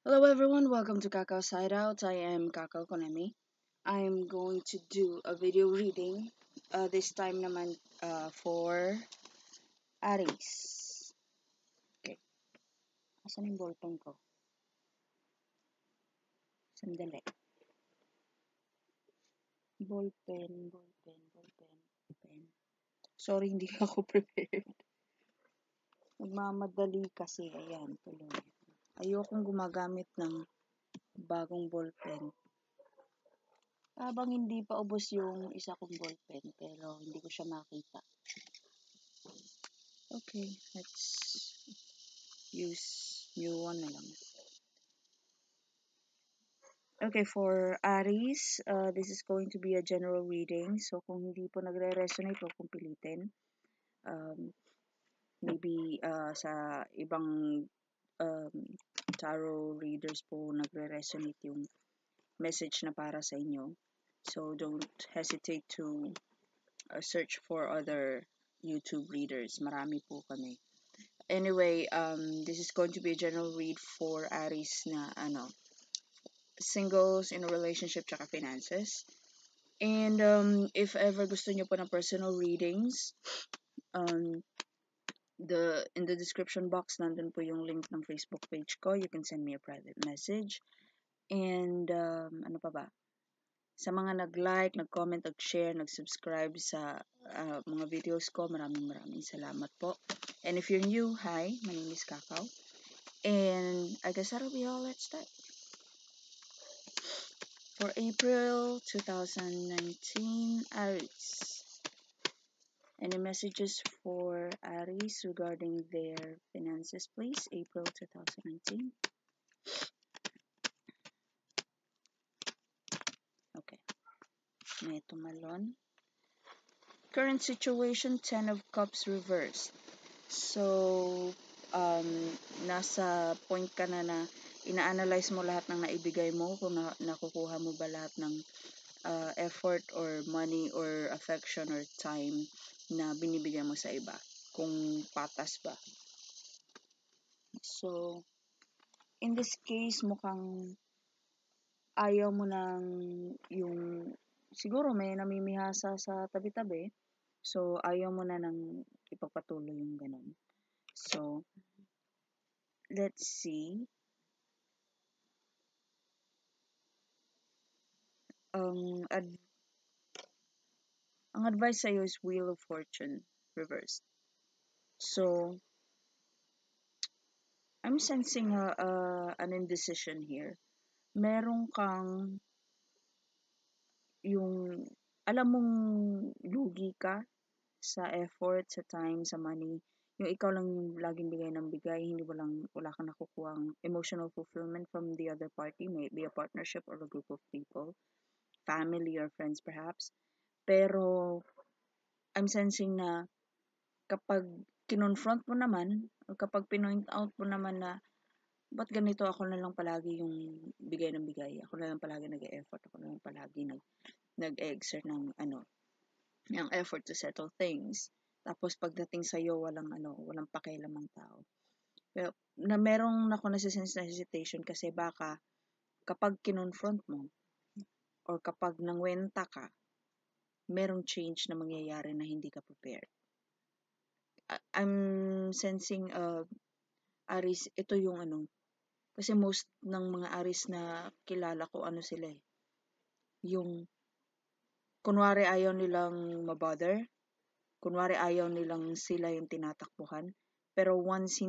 Hello everyone, welcome to Kakao Side Out. I am Kakao Konami. I am going to do a video reading. This time naman for Aries. Okay, asan yung ballpen ko? Sandali. Ballpen. Sorry, hindi ako prepared. Nagmamadali kasi, ayan, tuloy. Ayokong gumagamit ng bagong ballpen. Habang hindi pa ubos yung isa kong ballpen, pero hindi ko siya makita. Okay, let's use new one na lang. Okay, for Aries, this is going to be a general reading. So, kung hindi po nagre-resonate, huwag pong pilitin. Maybe sa ibang um, tarot readers po nagre-resonate yung message na para sa inyo. So, don't hesitate to search for other YouTube readers. Marami po kami. Anyway, this is going to be a general read for Aries na singles in a relationship tsaka finances. And if ever gusto nyo po ng personal readings, um, in the description box, nandun po yung link ng Facebook page ko. You can send me a private message. And ano pa ba? Sa mga nag-like, nag-comment, nag-share, nag-subscribe sa mga videos ko, maraming salamat po. And if you're new, hi, my name is Kakao. And I guess that'll be all. Let's start. For April 2019, Aries. Any messages for Aries regarding their finances, please? April 2019. Okay. May tumalon. Current situation, Ten of Cups reversed. So, nasa point ka na ina-analyze mo lahat ng naibigay mo, kung nakukuha mo ba lahat ng effort or money or affection or time na binibigyan mo sa iba. Kung patas ba. So, in this case, mukhang ayaw mo ng yung siguro may namimihasa sa tabi-tabi. So, ayaw mo na ng ipagpatuloy yung ganun. So, let's see. Ang advice sa'yo is Wheel of Fortune reversed. So, I'm sensing an indecision here. Meron kang yung alam mong lugi ka sa effort, sa time, sa money. Yung ikaw lang yung laging bigay ng bigay, hindi wala kang nakukuhang emotional fulfillment from the other party, may it be a partnership or a group of people, family or friends perhaps. Pero I'm sensing na kapag kinonfront mo naman, o kapag pinoint out mo naman na ba't ganito, ako na lang palagi yung bigay ng bigay, ako na lang palagi nag-e-effort, ako na lang palagi nag-exert ng ng effort to settle things. Tapos pagdating sa iyo walang pakialam ang tao. Pero na merong ako nasisense na hesitation kasi baka kapag kinonfront mo or kapag nangwenta ka, merong change na mangyayari na hindi ka prepared. I'm sensing Aries, ito yung kasi most ng mga Aries na kilala ko sila yung kunwari ayaw nilang mabother, kunwari ayaw nilang sila yung tinatakbuhan, pero once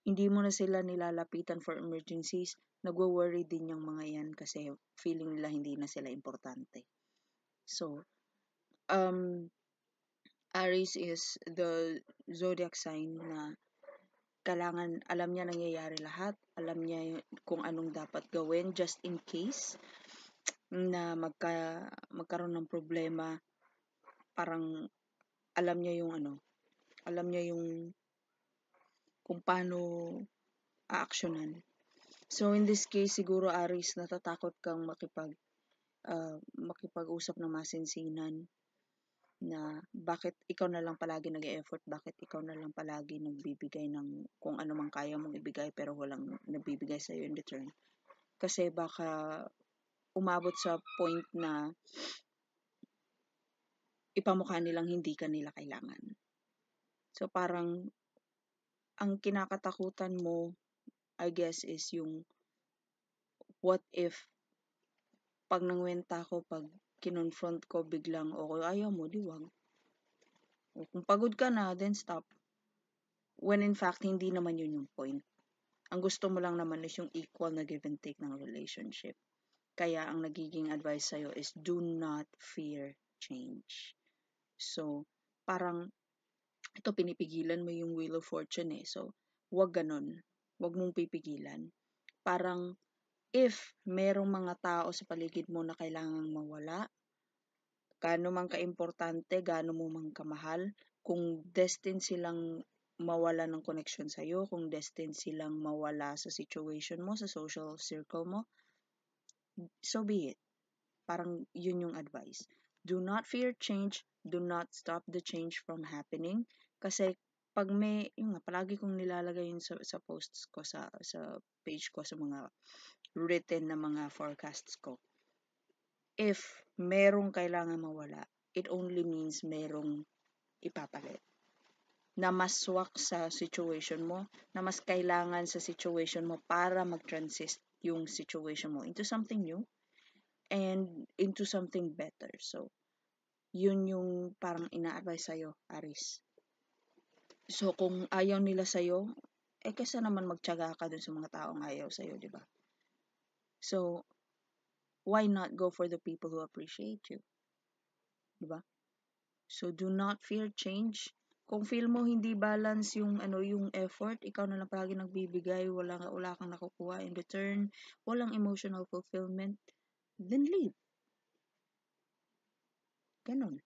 hindi mo na sila nilalapitan for emergencies, nagwo-worry din yung mga yan kasi feeling nila hindi na sila importante. So, Aries is the zodiac sign na kailangan alam niya nangyayari lahat, alam niya kung anong dapat gawin just in case na magkaroon ng problema, parang alam niya yung kung paano aaksyonan. So in this case siguro Aries, natatakot kang makipag-usap ng masinsinan na bakit ikaw na lang palagi nag-e-effort, bakit ikaw na lang palagi nagbibigay ng kung ano mang kaya mong ibigay pero walang nabibigay sa'yo in return. Kasi baka umabot sa point na ipamukha nilang hindi ka nila kailangan. So parang ang kinakatakutan mo, I guess, is yung what if pag nangwenta ko, pag kinonfront ko biglang, okay, ayaw mo, di wag. O kung pagod ka na, then stop. When in fact, hindi naman yun yung point. Ang gusto mo lang naman is yung equal na give and take ng relationship. Kaya ang nagiging advice sa'yo is do not fear change. So, parang ito pinipigilan mo yung wheel of fortune eh. So, wag ganon. Wag mong pipigilan. Parang if merong mga tao sa paligid mo na kailangang mawala, gaano man kaimportante, gaano mo man kamahal, kung destined silang mawala ng connection sa'yo, kung destined silang mawala sa situation mo, sa social circle mo, so be it. Parang yun yung advice. Do not fear change. Do not stop the change from happening. Kasi pag may, yung nga, palagi kong nilalagay yun sa posts ko, sa page ko, sa mga written na mga forecasts ko. If merong kailangan mawala, it only means merong ipapalit. Na mas swak sa situation mo, na mas kailangan sa situation mo para mag-transist yung situation mo into something new and into something better. So, yun yung parang ina-advise sa'yo, Aris. So, kung ayaw nila sa'yo, kaysa naman magtiyaga ka dun sa mga taong ayaw sa'yo, di ba? So, why not go for the people who appreciate you? Di ba? So, do not fear change. Kung feel mo hindi balance yung effort, ikaw na lang palagi nagbibigay, wala kang nakukuha in return, walang emotional fulfillment, then leave. Ganon.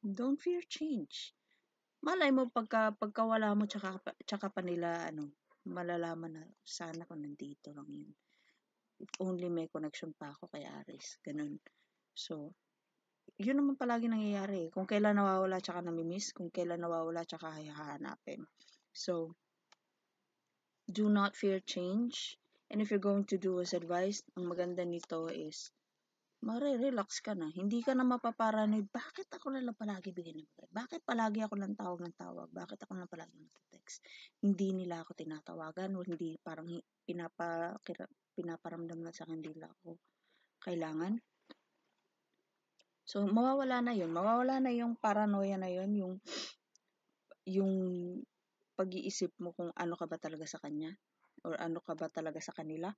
Don't fear change. Malay mo pagkawala mo tsaka pa nila malalaman na sana kung nandito lang yun. If only may connection pa ako kay Aris. Ganon. So, yun naman palagi nangyayari. Kung kailan nawawala tsaka namimiss, kung kailan nawawala tsaka hahanapin. So, do not fear change. And if you're going to do as advised, ang maganda nito is mare-relax ka na. Hindi ka na mapaparanoid. Bakit ako lang palagi bigyan ng bigay? Bakit palagi ako lang tawag ng tawag? Bakit ako lang palagi nag-text? Hindi nila ako tinatawagan o hindi parang pinaparamdam na sa akin nila ako kailangan. So, mawawala na yun. Mawawala na yung paranoia na yun, yung pag-iisip mo kung ano ka ba talaga sa kanya or ano ka ba talaga sa kanila.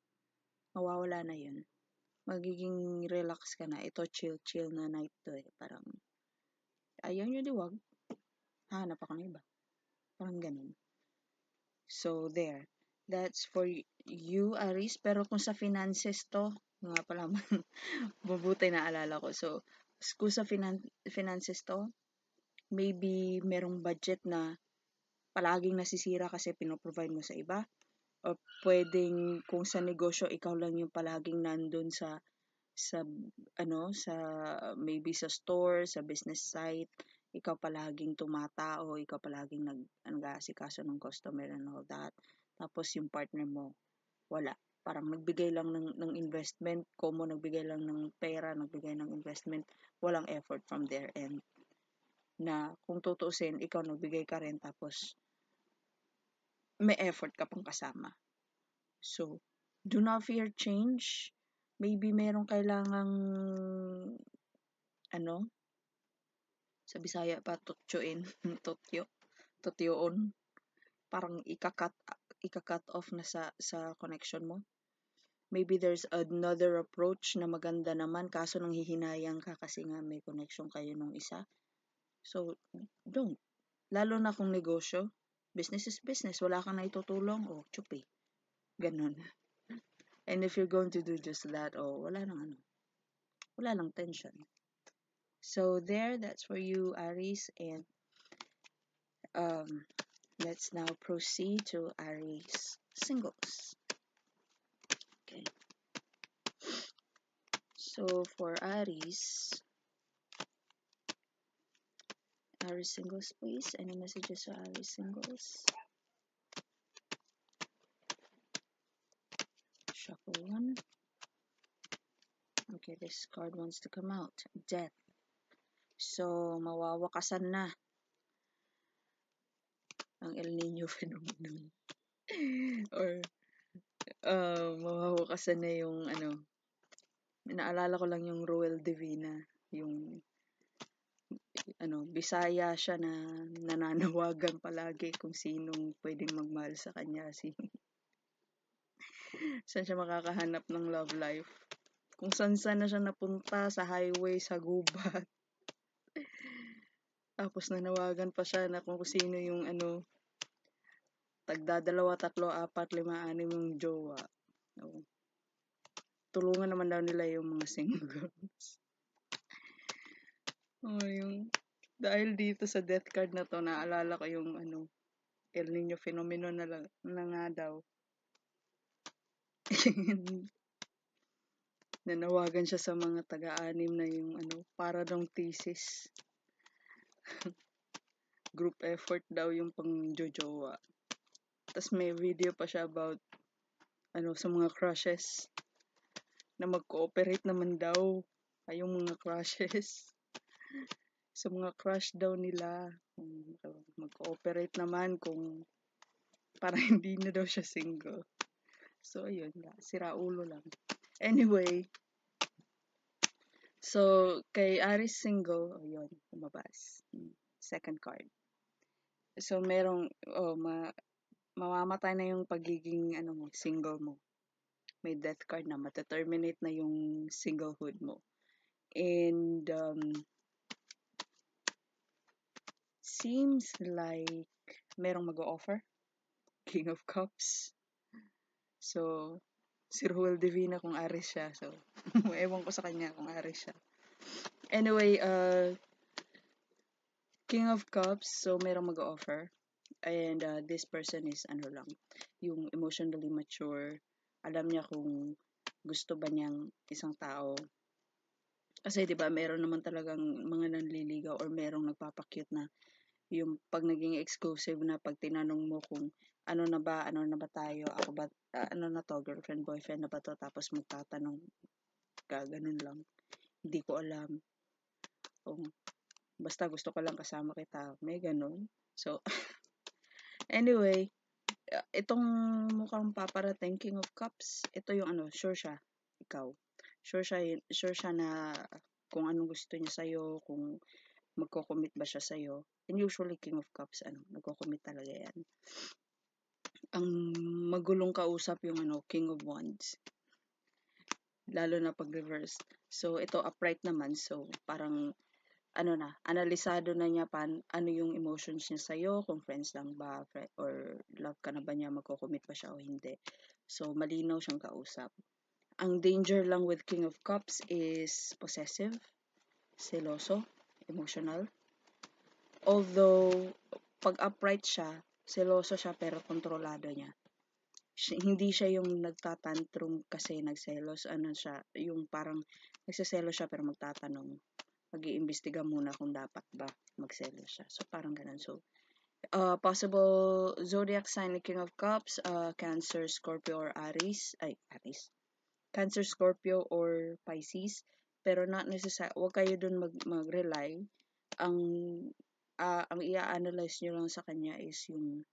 Mawawala na yun. Magiging relax ka na. Ito, chill na night to eh. Parang, ayaw nyo di wag. Hanap ako ng iba. Parang ganun. So, there. That's for you, Aris. Pero kung sa finances to, nga pala, mabuti na alala ko. So, kung sa finances to, maybe merong budget na palaging nasisira kasi pinoprovide mo sa iba. O pwedeng kung sa negosyo, ikaw lang yung palaging nandun sa sa maybe sa store, sa business site, ikaw palaging tumatao, ikaw palaging nag-aasikaso ng customer and all that. Tapos yung partner mo, wala. Parang nagbigay lang ng investment, como nagbigay lang ng pera, nagbigay ng investment, walang effort from their end. Na kung tutuusin, ikaw nagbigay ka rin tapos may effort ka pang kasama. So, do not fear change. Maybe merong kailangang sa Bisaya pa tutyoin, tutyoon. Parang ika-cut off na sa connection mo. Maybe there's another approach na maganda naman kaso nang hihinayang ka kasi nga may connection kayo nung isa. So, don't. Lalo na kung negosyo, business is business. Wala kang naitutulong, chupi. Ganon. And if you're going to do just that, wala lang tension. So there, that's for you, Aries, and let's now proceed to Aries singles. Okay. So for Aries, Aries singles, please. Any messages for Aries singles? Shuffle one. Okay, this card wants to come out. Death. So, mawawakasan na ang El Nino phenomenon. Or, mawawakasan na yung naalala ko lang yung Ruel Divina. Yung, Bisaya siya na nananawagan palagi kung sinong pwedeng magmahal sa kanya. Saan siya makakahanap ng love life. Kung saan na siya napunta, sa highway, sa gubat. Tapos nanawagan pa siya na kung sino yung tagda 2, 3, 4, 5, 6 yung jowa. Tulungan naman daw nila yung mga singles. Dahil dito sa death card na to, naalala ko yung El Nino phenomenon na nga daw. Nanawagan siya sa mga taga-anim na yung para daw thesis. Group effort daw yung pang-jojowa. Tapos may video pa siya about sa mga crushes na mag-cooperate naman daw ay yung mga crushes sa mga crush daw nila mag-cooperate naman kung para hindi na daw siya single. So ayun, sira ulo lang. Anyway, so kay Aries single, ayun, lumabas. Second card. So merong mamamatay na yung pagiging single mo. May death card na, mata-terminate na yung singlehood mo. And seems like merong mag-o-offer. King of Cups. So, si Ruel Divina kung Aries siya. So, ewan ko sa kanya kung Aries siya. Anyway, King of Cups, so merong mag-o-offer. And this person is yung emotionally mature. Alam niya kung gusto ba niyang isang tao. Kasi 'di ba, meron naman talagang mga nanliligaw or merong nagpapakyut na yung pag naging exclusive na, pag tinanong mo kung ano na ba tayo, ako ba, ano na to, girlfriend, boyfriend na ba to, tapos magtatanong ka, ganun lang. Hindi ko alam. Basta gusto ko lang kasama kita, may ganun. So, anyway, itong mukhang paparating King of Cups, ito yung sure siya, ikaw. Sure siya na kung anong gusto niya sa'yo, kung magko-commit ba siya sa'yo. And usually, King of Cups, nagko-commit talaga yan. Ang magulong kausap yung King of Wands. Lalo na pag reverse. So, ito upright naman. So, parang, analisado na niya ano yung emotions niya sa'yo, kung friends lang ba, or love ka na ba niya, magko-commit ba siya o hindi. So, malinaw siyang kausap. Ang danger lang with King of Cups is possessive, seloso, emotional. Although, pag upright siya, seloso siya pero kontrolado niya. Hindi siya yung nagtatantrum kasi nagselos. Siya, yung parang nagseselos siya pero magtatanong. Mag-iimbestiga muna kung dapat ba magselos siya. So, parang ganun. So, possible zodiac sign ni King of Cups, Cancer, Scorpio, or Aries. Aries. Cancer, Scorpio, or Pisces. Pero not necessary. Huwag kayo dun mag-rely. Ang i-analyze nyo lang sa kanya is yung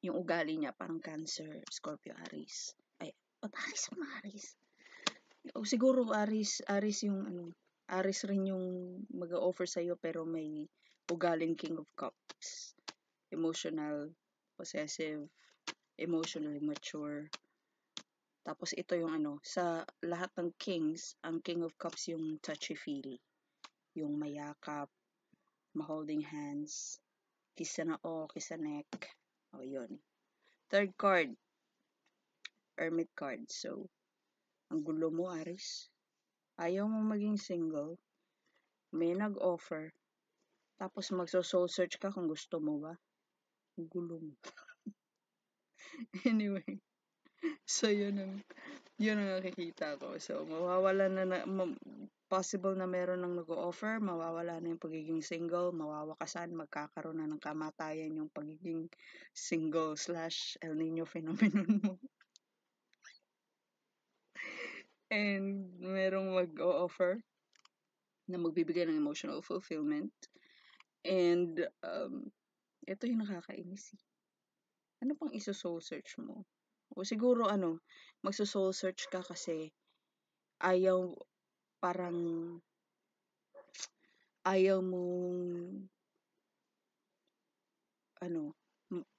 ugali niya, parang Cancer, Scorpio, Aries. Aries ang Aries? O siguro Aries yung Aries rin yung mag-o-offer sa'yo pero may ugaling King of Cups. Emotional, possessive, emotionally mature. Tapos ito yung sa lahat ng kings, ang King of Cups yung touchy-feely. Yung mayakap, ma-holding hands, kiss sa noo, kiss sa neck. Yun. Third card, Hermit card. So, ang gulo mo, Aries. Ayaw mo maging single. May nag-offer. Tapos magso-soul search ka kung gusto mo ba. Ang gulo mo. Anyway. So, yun ang Yun ang nakikita ko. So, mawawala possible na meron ng nag-o-offer, mawawala na yung pagiging single, mawawakasan, magkakaroon na ng kamatayan yung pagiging single / El Nino phenomenon mo. And merong mag-o-offer na magbibigay ng emotional fulfillment. And ito yung nakakainis. Ano pang iso-soul search mo? O siguro magso-soul search ka kasi ayaw, parang ayaw mong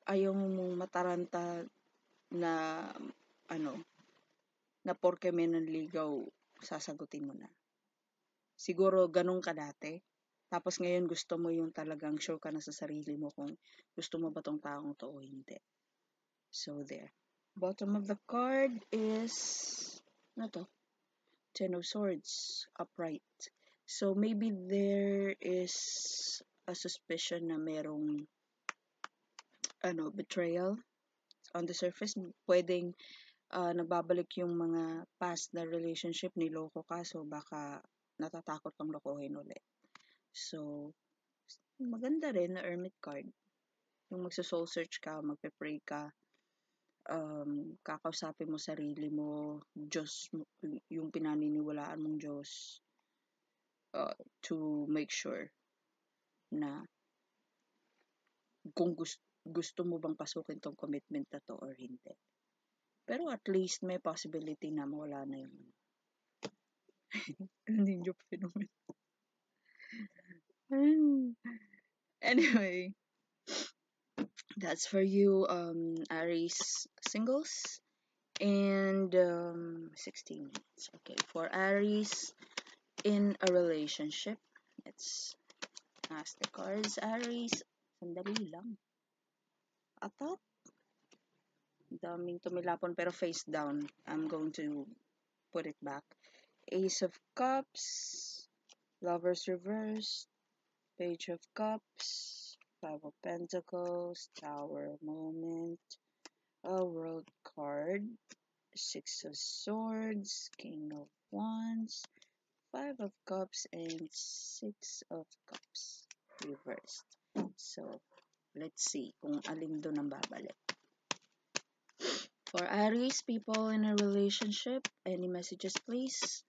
ayaw mong mataranta na na porke may nanligaw, sasagutin mo na. Siguro ganun ka dati. Tapos ngayon gusto mo yung talagang sure ka na sa sarili mo kung gusto mo ba tong taong to o hindi. So there. Bottom of the card is Ten of Swords, upright. So maybe there is a suspicion na merong betrayal on the surface. Pwedeng nagbabalik yung mga past na relationship, niloko ka, so baka natatakot kang lokohin ulit. So, maganda rin na Hermit card. Yung magsa-soul search ka, magpe-pray ka, kakausapin mo sarili mo, Diyos, yung pinaniniwalaan mong Diyos, to make sure na kung gusto mo bang pasukin tong commitment na to or hindi. Pero at least may possibility na mawala na yung ninja phenomenon. Anyway, that's for you, Aries singles. And 16 minutes. Okay, for Aries in a relationship, let's ask the cards. Aries, sandali lang. Atat? Daming tumilapon pero face down. I'm going to put it back. Ace of Cups, Lovers reversed, Page of Cups, Five of Pentacles, Tower moment, a World card, Six of Swords, King of Wands, Five of Cups, and Six of Cups reversed. So, let's see kung alin doon ang babalik. For Aries people in a relationship, any messages please?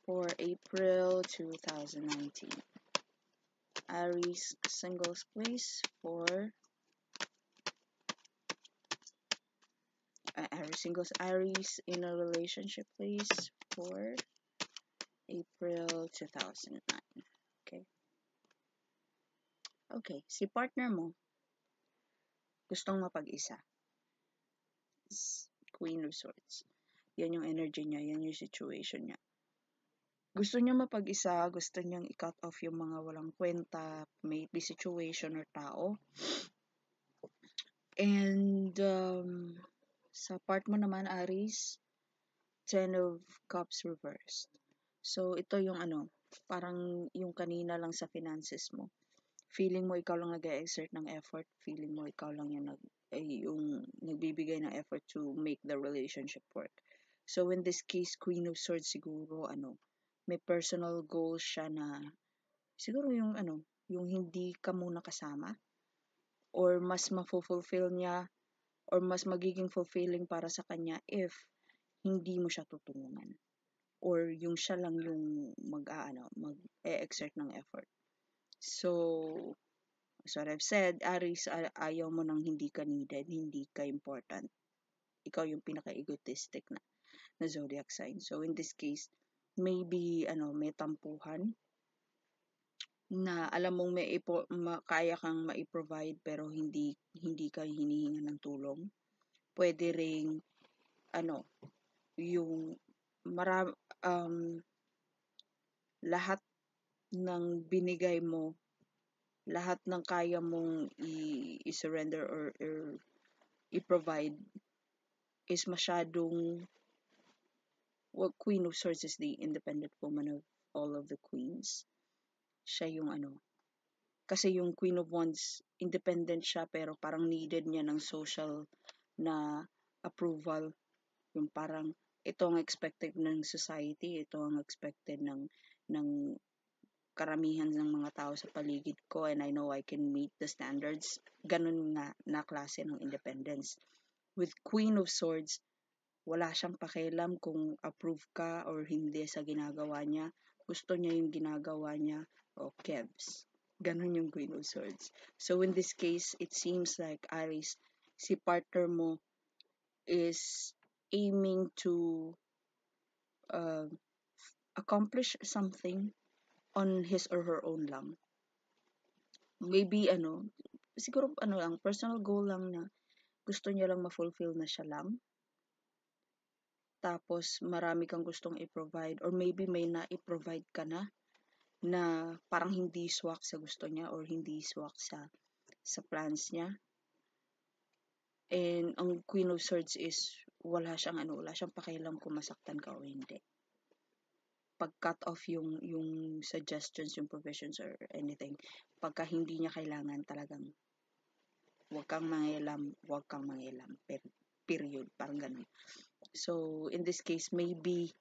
For April 2019. Aries singles please for Aries in a relationship please for April 2009. Okay, si partner mo gustong mapag-isa. Queen of Swords. Yan yung energy niya, yan yung situation niya. Gusto niya mapag-isa, gusto niyang i-cut off yung mga walang kwenta, maybe situation or tao. And sa part mo naman, Aries, Ten of Cups reversed. So, ito yung parang yung kanina lang sa finances mo. Feeling mo ikaw lang nag-exert ng effort, feeling mo ikaw lang yung nagbibigay ng effort to make the relationship work. So in this case, Queen of Swords siguro may personal goals siya na siguro yung yung hindi ka muna kasama or mas mafulfill niya or mas magiging fulfilling para sa kanya if hindi mo siya tutulungan or yung siya lang yung mag-exert ng effort. So as what I've said, Aries, ayaw mo nang hindi ka needed, hindi ka important. Ikaw yung pinaka-egotistic na zodiac sign. So in this case, maybe may tampuhan na alam mong kaya kang mai-provide pero hindi ka hinihingan ng tulong. Pwede ring yung lahat ng binigay mo, lahat ng kaya mong i-surrender or i-provide is masyadong Queen of Swords is the independent woman of all of the queens. Siya yung kasi yung Queen of Wands, independent siya pero parang needed niya ng social na approval Yung parang ito ang expected ng society, ito ang expected ng karamihan ng mga tao sa paligid ko, and I know I can meet the standards. Ganun nga na klase ng independence. With Queen of Swords, wala siyang pakialam kung approve ka or hindi sa ginagawa niya. Gusto niya yung ginagawa niya, o kebs. Ganun yung Queen of Swords. So in this case, it seems like Aries, si partner mo is aiming to uh, accomplish something on his or her own lang. Maybe siguro lang, personal goal lang na gusto niya lang ma-fulfill na siya lang. Tapos marami kang gustong i-provide, or maybe may na-i-provide ka na parang hindi swak sa gusto niya or hindi swak sa plans niya. And ang Queen of Swords is wala siyang pakialam kung masaktan ka o hindi. Pag-cut off yung suggestions, yung provisions or anything. Pagka hindi niya kailangan, talagang huwag kang mangialam. Period. Parang ganun. So, in this case, maybe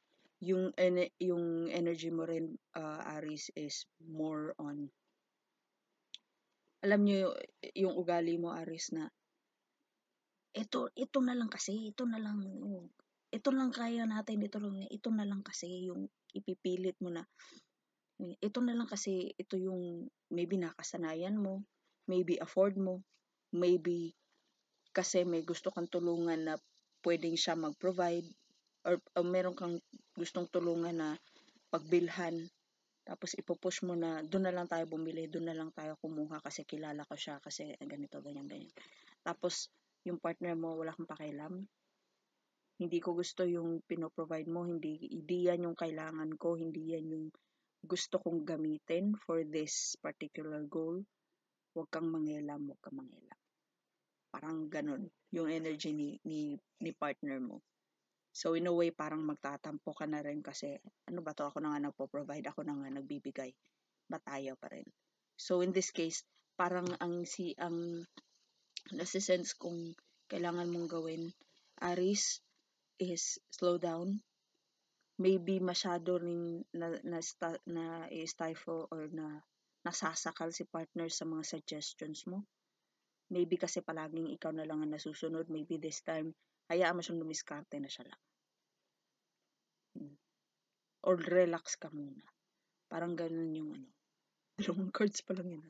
yung energy mo rin, Aries, is more on, alam niyo yung ugali mo, Aries, na ito na lang kasi, ito lang kaya natin, ito na lang kasi yung ipipilit mo na, ito na lang kasi, ito yung maybe nakasanayan mo, maybe afford mo, maybe kasi may gusto kang tulungan na pwedeng siya mag-provide, or meron kang gustong tulungan na pagbilhan, tapos ipupush mo na doon na lang tayo bumili, doon na lang tayo kumuha kasi kilala ko siya, kasi ganito, ganyan, ganyan. Tapos yung partner mo wala kang pakialam, hindi ko gusto yung pinoprovide mo, hindi yan yung kailangan ko, hindi yan yung gusto kong gamitin for this particular goal. Huwag kang mangialam. Parang ganun yung energy ni partner mo. So in a way, parang magtatampo ka na rin kasi ano ba to, ako na nga nagpo-provide, ako na nga nagbibigay, ba't tayo pa rin? So in this case, parang ang nasi-sense kung kailangan mong gawin, Aries, is slow down. Maybe masyado rin na stifle or na nasasakal si partner sa mga suggestions mo. Maybe kasi palaging ikaw na lang ang nasusunod. Maybe this time, hayaan mo siyang lumiskarte na siya lang. Or relax ka muna. Parang ganun yung dalawang cards pa lang yun.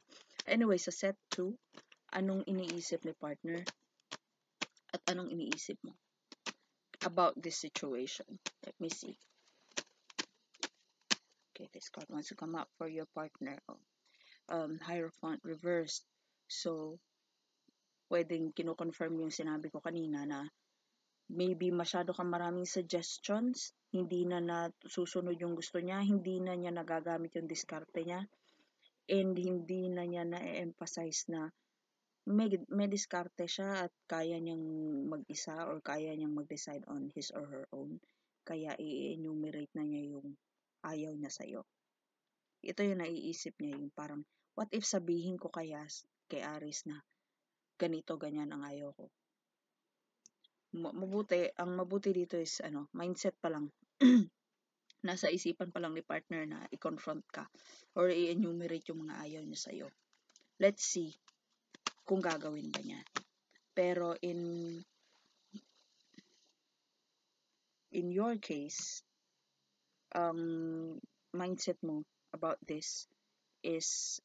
Anyway, sa set 2, anong iniisip ni partner? At anong iniisip mo about this situation? Let me see. Okay, this card wants to come up for your partner. Hierophant reversed. So, pwedeng kino-confirm yung sinabi ko kanina na maybe masyado kang maraming suggestions, hindi na nasusunod yung gusto niya, hindi na niya nagagamit yung diskarte niya, and hindi na niya na-emphasize na may diskarte siya at kaya niyang mag-isa or kaya niyang mag-decide on his or her own. Kaya i-enumerate na niya yung ayaw niya sa'yo. Ito yung naiisip niya, yung parang, what if sabihin ko kaya kay Aris na ganito, ganyan ang ayaw ko. Ang mabuti dito is mindset pa lang. Nasa isipan pa lang ni partner na i-confront ka or i-enumerate yung mga ayaw niya sa'yo. Let's see kung gagawin ba niya. Pero in your case, mindset mo about this is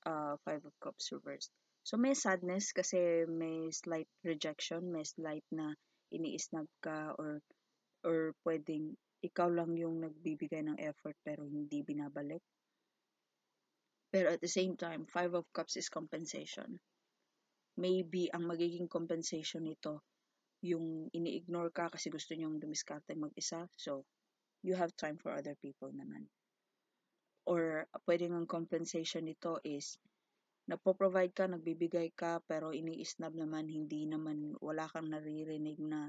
Five of Cups reversed. So may sadness kasi may slight rejection, may slight na iniisnab ka, or pwedeng ikaw lang yung nagbibigay ng effort pero hindi binabalik. Pero at the same time, Five of Cups is compensation. Maybe ang magiging compensation nito, yung ini-ignore ka kasi gusto niyong dumiskarte mag-isa, so you have time for other people naman. Or pwedeng ang compensation nito is nagpo-provide ka, nagbibigay ka, pero ini-snub naman, hindi naman, wala kang naririnig na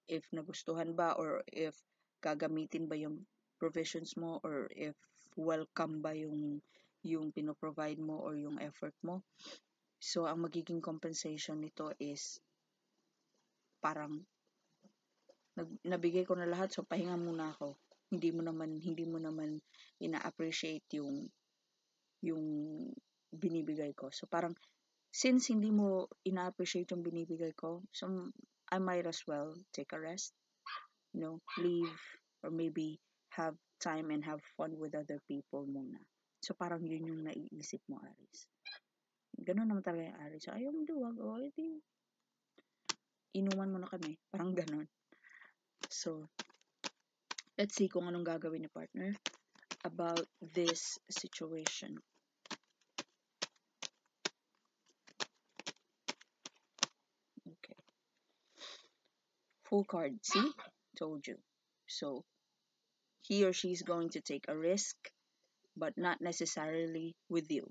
if nagustuhan ba or if gagamitin ba yung provisions mo or if welcome ba yung pinoprovide mo or yung effort mo. So, ang magiging compensation nito is parang nabigay ko na lahat, so pahinga muna ako. Hindi mo naman ina-appreciate yung binibigay ko. So parang since hindi mo ina-appreciate yung binibigay ko, so I might as well take a rest, leave, or maybe have time and have fun with other people muna. So parang yun yung naiisip mo, Aris. Ganun naman talaga yung Aris. Ayaw mo duwag, edi inuman mo na kami. Parang ganun. So, let's see kung anong gagawin ni partner about this situation. Okay. Full card. See? Told you. So, he or she is going to take a risk, but not necessarily with you.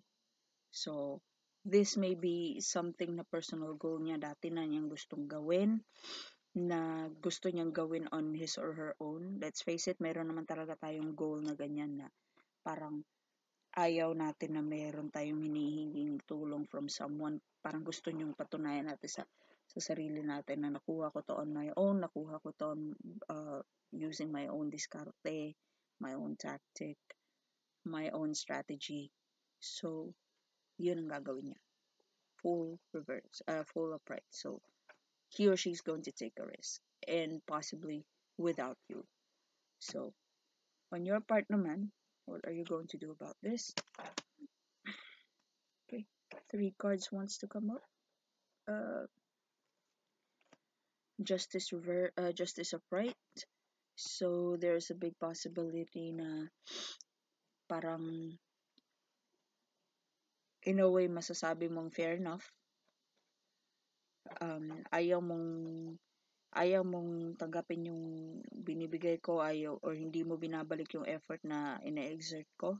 So, this may be something na personal goal niya dati na niyang gustong gawin, na gusto niyang gawin on his or her own. Let's face it, meron naman talaga tayong goal na ganyan na parang ayaw natin na meron tayong hinihinging tulong from someone. Parang gusto niyong patunayan natin sa sarili natin na nakuha ko to on my own, nakuha ko to using my own diskarte, my own tactic, my own strategy. So, yun ang gagawin niya. Full reverse, full upright. So, he or she is going to take a risk and possibly without you. So, on your part naman, what are you going to do about this? Okay, 3 cards wants to come up. Justice upright. So, there's a big possibility na parang in a way masasabi mong fair enough. Ayaw mong tanggapin yung binibigay ko, or hindi mo binabalik yung effort na ina-exert ko,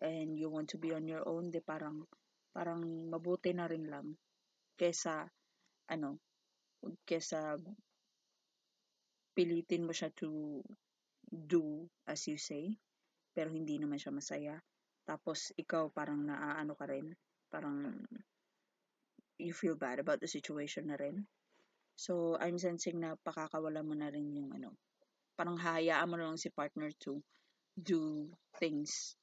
and you want to be on your own, parang mabuti na rin lang kesa pilitin mo siya to do as you say, pero hindi naman siya masaya. Tapos ikaw parang naaano ka rin, parang you feel bad about the situation na rin. So, I'm sensing na pakakawala mo na rin yung parang hahayaan mo na lang si partner to do things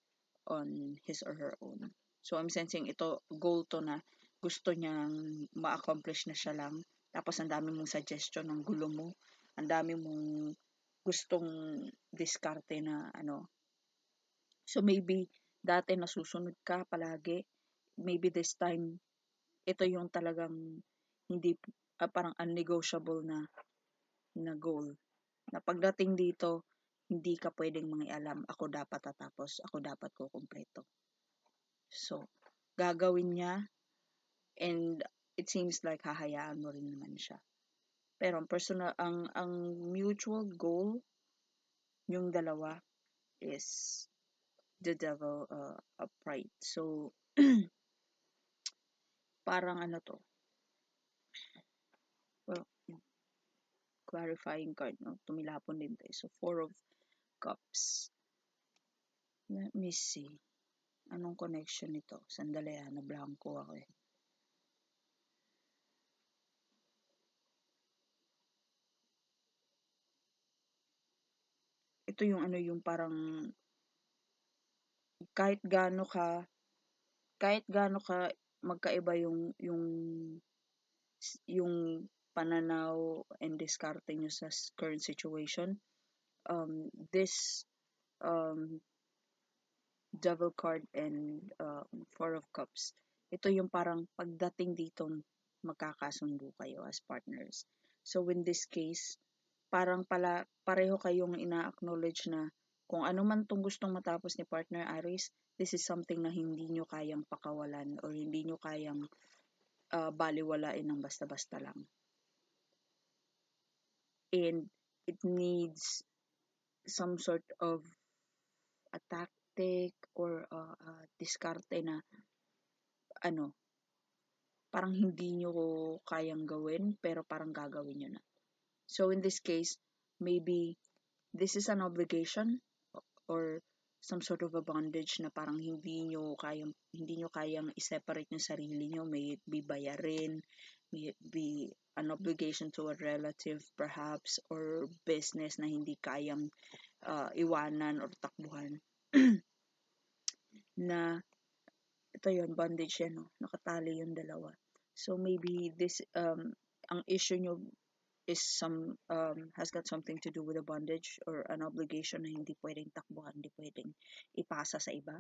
on his or her own. So, I'm sensing ito, goal to na gusto niyang ma-accomplish na siya lang. Tapos, ang dami mong suggestion ng gulo mo. Ang dami mong gustong diskarte na So, maybe dati nasusunod ka palagi. Maybe this time, ito yung talagang hindi, parang unnegotiable na goal. Na pagdating dito, hindi ka pwedeng mangialam. Ako dapat tatapos. Ako dapat ko kumpleto. So, gagawin niya, and it seems like hahayaan mo rin naman siya. Pero ang mutual goal yung dalawa is the devil upright. So, parang to, well, clarifying card, no? Tumilapon din tayo. So, 4 of Cups. Let me see. Anong connection nito? Sandali na-blanco ako eh. Ito yung parang kahit gaano ka magkaiba yung pananaw and diskarte nyo sa current situation, this Devil card and 4 of Cups, ito yung parang pagdating dito magkakasundo kayo as partners. So in this case, parang pareho kayong ina-acknowledge na kung ano man tong gustong matapos ni partner Aris, this is something na hindi nyo kayang pakawalan or hindi nyo kayang baliwalain ng basta-basta lang. And it needs some sort of a tactic or diskarte na parang hindi nyo kayang gawin pero parang gagawin nyo na. So in this case, maybe this is an obligation or some sort of a bondage na parang hindi nyo kayang i-separate yung sarili nyo, may it be bayarin, be an obligation to a relative perhaps, or business na hindi kayang iwanan or takbuhan. Na ito yon, bondage yan, no? Nakatali yung dalawa. So maybe this ang issue nyo is has got something to do with a bondage or an obligation na hindi pwedeng takbuhan, hindi pwedeng ipasa sa iba.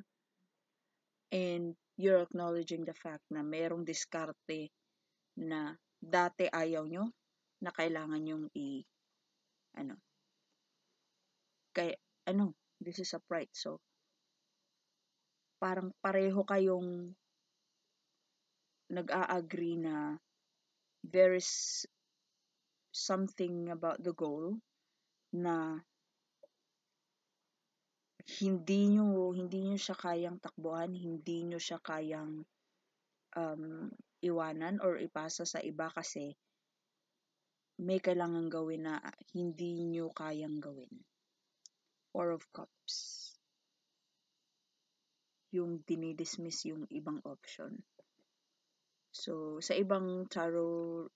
And you're acknowledging the fact na merong diskarte na dati ayaw nyo, na kailangan yung ano, this is a right. So, parang pareho kayong nag-a-agree na there is something about the goal na hindi nyo siya kayang takbuhan, hindi nyo siya kayang iwanan or ipasa sa iba kasi may kailangan gawin na hindi nyo kayang gawin. Four of Cups. Yung dinidismiss yung ibang option. So, sa ibang tarot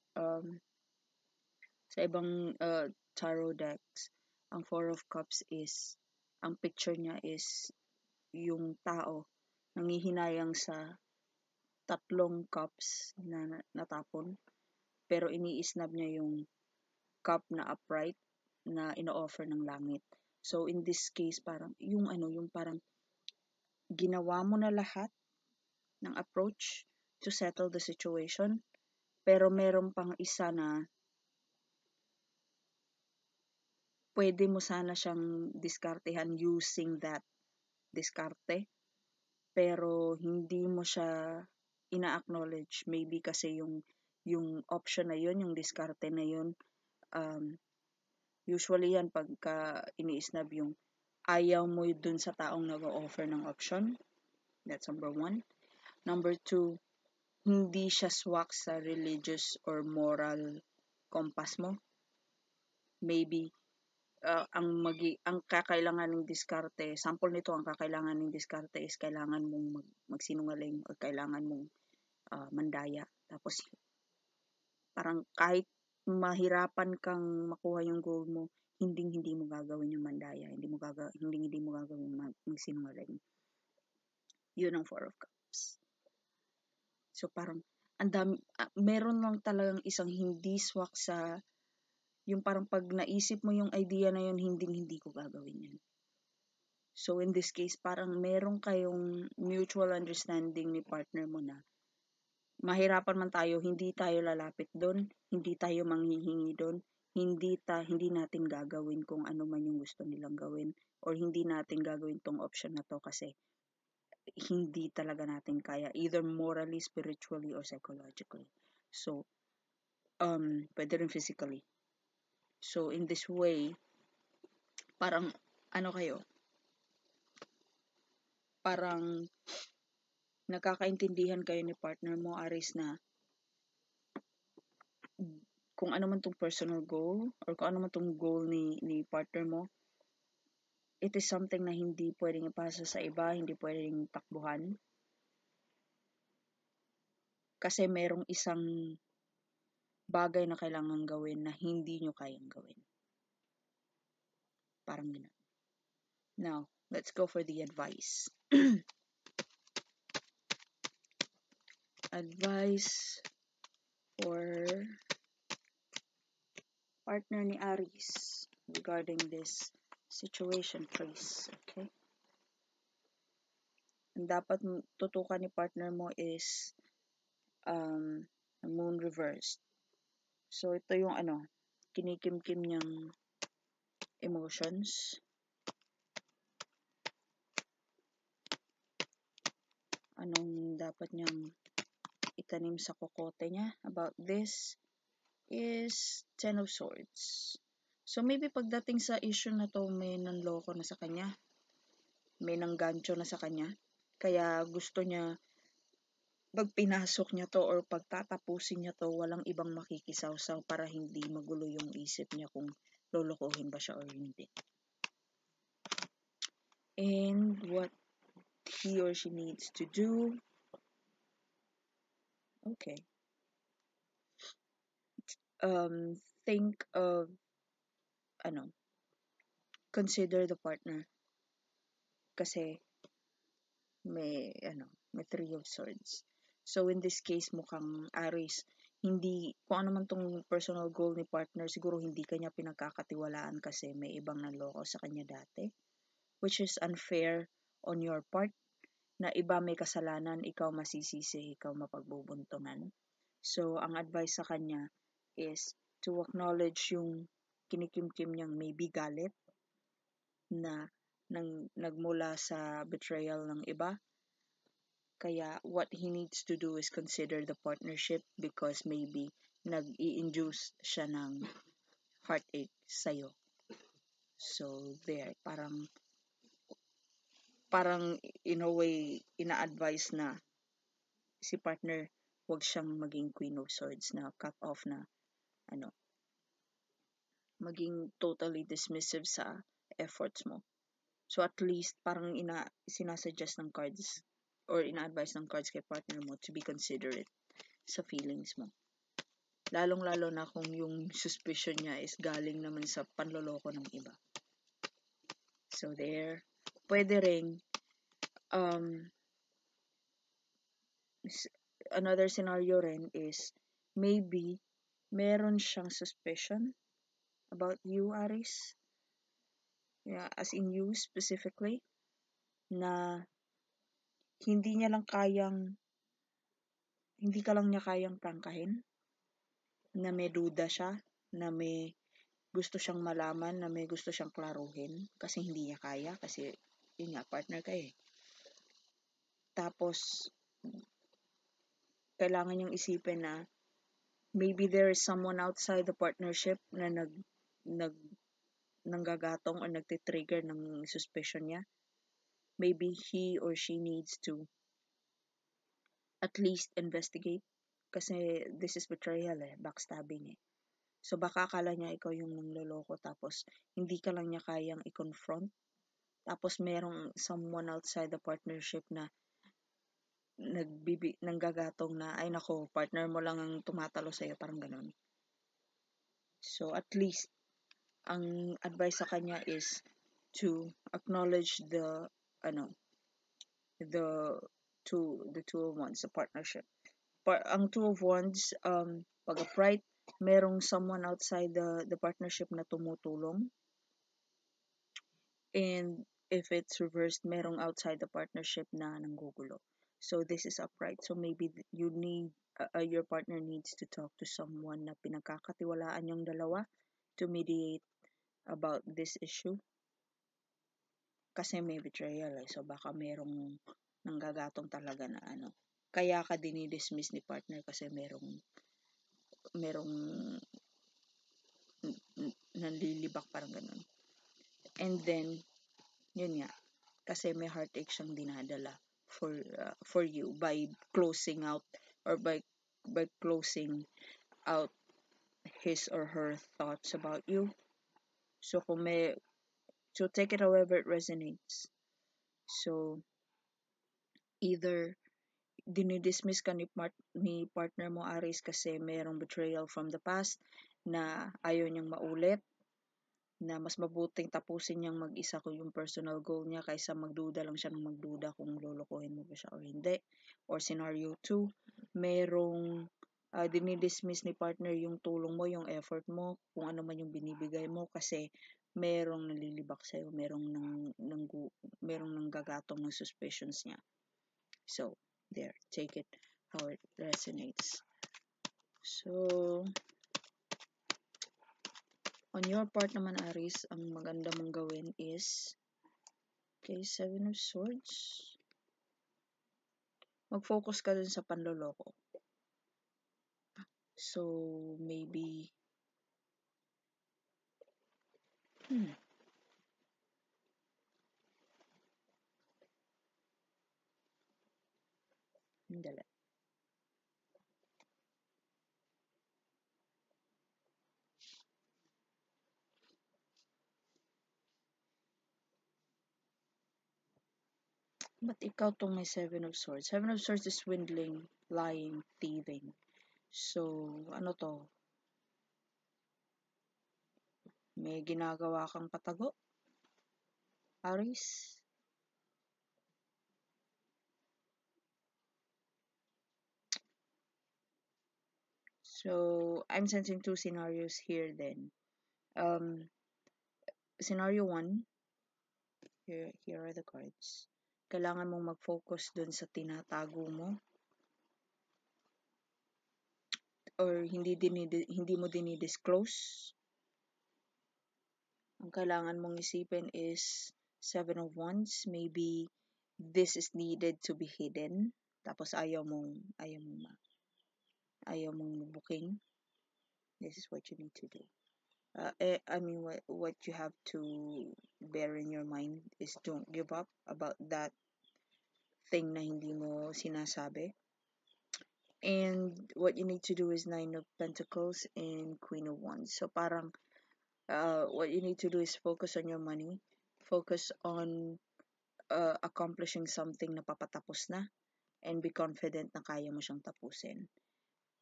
tarot decks, ang Four of Cups is, ang picture niya is yung tao nanghihinayang sa tatlong cups na natapon, pero iniisnab niya yung cup na upright na ino-offer ng langit. So in this case, parang yung parang ginawa mo na lahat ng approach to settle the situation, pero meron pang isa na pwede mo sana siyang diskartehan using that diskarte, pero hindi mo siya ina-acknowledge, maybe kasi yung option na yun, yung diskarte na yun, usually yan pagka iniisnab yung ayaw mo dun sa taong nag-o-offer ng option. That's number 1. Number 2, hindi siya swak sa religious or moral compass mo. Maybe ang kakailangan ng diskarte, sample nito, ang kakailangan ng diskarte is kailangan mong magsinungaling o kailangan mong mandaya. Tapos parang kahit mahirapan kang makuha yung goal mo, hindi mo gagawin yung mandaya, hindi mo gagawin magsinungaling. Yun ang Four of Cups. So parang meron lang talagang isang hindi swak sa yung parang pag naisip mo yung idea na yun, hindi ko gagawin yan. So in this case, parang meron kayong mutual understanding ni partner mo na mahirapan man tayo, hindi tayo lalapit doon, hindi tayo manghihingi doon, hindi natin gagawin kung ano man yung gusto nilang gawin, or hindi natin gagawin tong option na to kasi hindi talaga natin kaya, either morally, spiritually, or psychologically. So, pwede rin physically. So, in this way, parang, parang nakakaintindihan kayo ni partner mo, Aris, na kung ano man tong personal goal, or kung ano man tong goal ni partner mo, it is something na hindi pwedeng ipasa sa iba, hindi pwedeng takbuhan. Kasi merong isang bagay na kailangan gawin na hindi nyo kayang gawin. Parang gano'n. Now, let's go for the advice. Advice for partner ni Aries regarding this situation, please. Okay? Ang dapat tutukan ni partner mo is moon reversed. So, ito yung kinikimkim niyang emotions. Anong dapat niyang itanim sa kokote niya about this is Ten of Swords. So, maybe pagdating sa issue na to, may nanloko na sa kanya. May nanggancho na sa kanya. Kaya gusto niya, pag pinasok niya to or pagtatapusin niya to, walang ibang makikisawsaw para hindi magulo yung isip niya kung lolokohin ba siya or hindi. And what he or she needs to do. Okay. think of, ano, consider the partner. Kasi may three of swords. So in this case, mukhang Aries, hindi, kung ano man tong personal goal ni partner, siguro hindi kanya pinagkakatiwalaan kasi may ibang nanloko sa kanya dati. Which is unfair on your part, na iba may kasalanan, ikaw masisisi, ikaw mapagbubuntungan. So, ang advice sa kanya is to acknowledge yung kinikimkim niyang maybe galit na nagmula sa betrayal ng iba. Kaya what he needs to do is consider the partnership because maybe nag-i-induce siya ng heartache sa'yo. So, there, parang in a way, ina-advise na si partner huwag siyang maging Queen of Swords na cut off na ano, maging totally dismissive sa efforts mo. So at least parang sinasuggest ng cards or ina-advise ng cards kay partner mo to be considerate sa feelings mo. Lalong-lalo na kung yung suspicion niya is galing naman sa panloloko ng iba. So there, pwede ring another scenario rin is maybe meron siyang suspicion about you, Aris. Yeah, as in you specifically, na hindi niya lang kayang, hindi ka lang niya kayang prangkahin, na may duda siya, na may gusto siyang malaman, na may gusto siyang klaruhin, kasi hindi niya kaya, kasi yun nga, partner ka eh. Tapos, kailangan niyang isipin na maybe there is someone outside the partnership na nanggagatong or nagtitrigger ng suspicion niya. Maybe he or she needs to at least investigate kasi this is betrayal eh, backstabbing eh. So baka akala niya ikaw yung nangloloko tapos hindi ka lang niya kayang i-confront. Tapos merong someone outside the partnership na nanggagatong na ay nako, partner mo lang ang tumatalo sa'yo, parang ganun. So at least ang advice sa kanya is to acknowledge the the two of wands, the partnership. Ang two of wands, pag upright, merong someone outside the partnership na tumutulong. And if it's reversed, merong outside the partnership na nanggugulo. So this is upright. So maybe you need, your partner needs to talk to someone na pinagkakatiwalaan yung dalawa to mediate about this issue. Kasi may betrayal eh. So baka merong nanggagatong talaga na ano. Kaya ka dinidismiss ni partner kasi merong nanlilibak, parang ganun. And then, yun nga, kasi may heartache siyang dinadala for you by closing out or by closing out his or her thoughts about you. So take it however it resonates. So either dinidismiss ka ni partner mo, Aris, kasi mayroong betrayal from the past na ayaw niyang maulit, na mas mabuting tapusin niyang mag-isa ko yung personal goal niya kaysa magduda lang siya ng magduda kung lolokohin mo ba siya or hindi. Or scenario 2, merong dinidismiss ni partner yung tulong mo, yung effort mo, kung ano man yung binibigay mo kasi merong nalilibak sa'yo, merong nanggagatong ng suspicions niya. So, there, take it how it resonates. So, on your part naman, Aris, ang maganda mong gawin is, okay, 7 of Swords. Mag-focus ka dun sa panloloko. So, maybe, Dala. But ikaw tong may 7 of Swords. 7 of Swords is swindling, lying, thieving. So, ano to? May ginagawa kang patago, Aries? So, I'm sensing two scenarios here then. Scenario 1, here are the cards. Kailangan mong mag-focus dun sa tinatago mo or hindi mo dinidisclose. Ang kailangan mong isipin is 7 of Wands. Maybe this is needed to be hidden. Tapos ayaw mong booking. This is what you need to do. What you have to bear in your mind is don't give up about that thing na hindi mo sinasabi. And what you need to do is 9 of Pentacles and Queen of Wands. So parang what you need to do is focus on your money, focus on accomplishing something na papatapos na, and be confident na kaya mo siyang tapusin.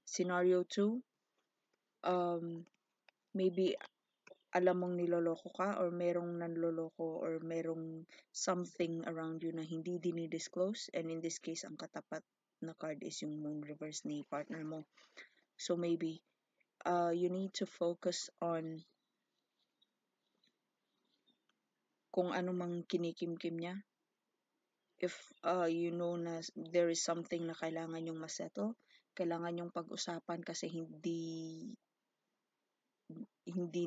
Scenario 2, maybe alam mong niloloko ka or merong nanloloko or merong something around you na hindi dinidisclose, and in this case, ang katapat na card is yung Moon reverse ni partner mo. So maybe you need to focus on kung ano mang kinikimkim niya. If you know na there is something na kailangan yung masettle, kailangan yung pag-usapan kasi hindi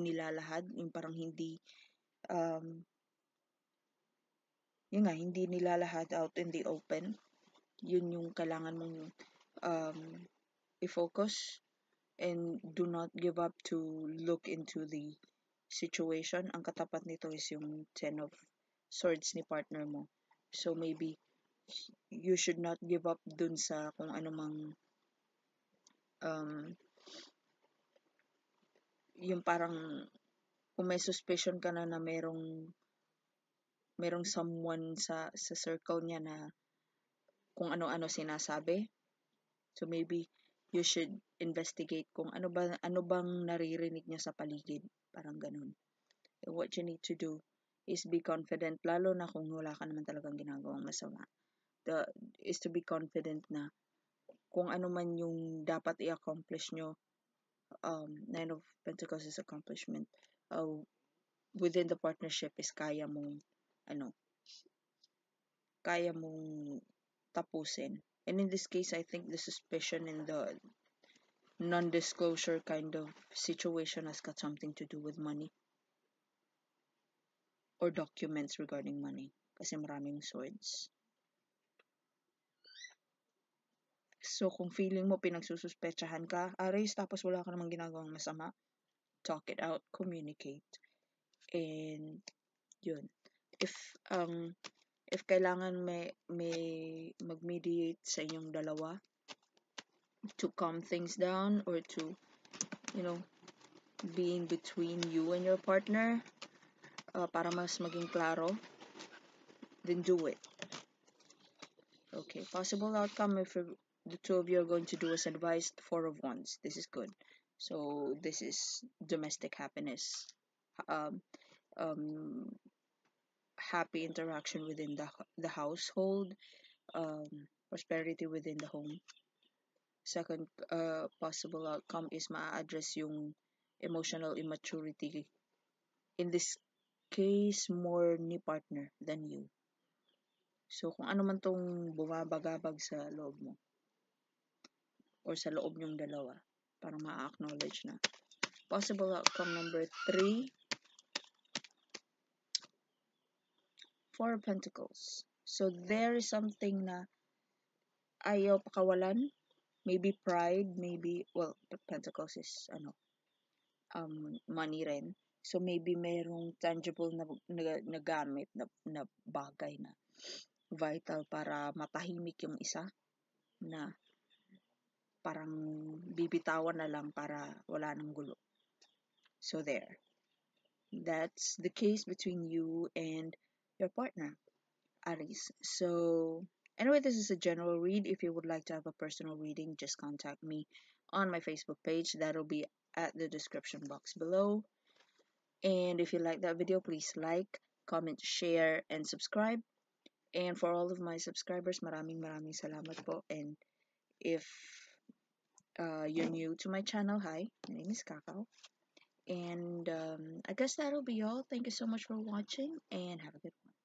nilalahad, yung parang hindi yun nga, hindi nilalahad out in the open. Yun yung kailangan mong i-focus, and do not give up to look into the situation. Ang katapat nito is yung 10 of Swords ni partner mo. So maybe you should not give up dun sa kung ano mang yung parang kung may suspicion ka na merong someone sa circle niya na kung ano-ano sinasabi. So maybe you should investigate kung ano bang naririnig niya sa paligid, parang ganun. And what you need to do is be confident, lalo na kung wala ka naman talagang ginagawang masama. Is to be confident na kung ano man yung dapat i-accomplish nyo. 9 of Pentacles is accomplishment. Within the partnership is kaya mong tapusin. And in this case, I think the suspicion and the non-disclosure kind of situation has got something to do with money or documents regarding money. Kasi maraming swords. So, kung feeling mo pinagsususpetsahan ka, Aries, tapos wala ka namang ginagawang masama, talk it out, communicate. And, yun. If kailangan may mag-mediate sa inyong dalawa to calm things down or to, be in between you and your partner, para mas maging klaro, then do it. Okay, possible outcome if the two of you are going to do as advised, 4 of Wands. This is good. So this is domestic happiness, happy interaction within the household, prosperity within the home. Second possible outcome is ma-address yung emotional immaturity. In this case, more ni partner than you. So, kung ano man tong bumabagabag sa loob mo or sa loob nyong dalawa, parang ma-acknowledge na. Possible outcome number 3, 4 of Pentacles. So, there is something na ayaw pakawalan. Maybe pride, maybe, well, Pentacles is, money rin. So, maybe mayroong tangible na gamit na bagay na vital para matahimik yung isa na parang bibitawan na lang para wala nang gulo. So, there. That's the case between you and your partner, Aries. So, anyway, this is a general read. If you would like to have a personal reading, just contact me on my Facebook page. That'll be at the description box below. And if you like that video, please like, comment, share, and subscribe. And for all of my subscribers, maraming salamat po. And if you're new to my channel, hi, my name is Kakao. And I guess that'll be all. Thank you so much for watching and have a good one.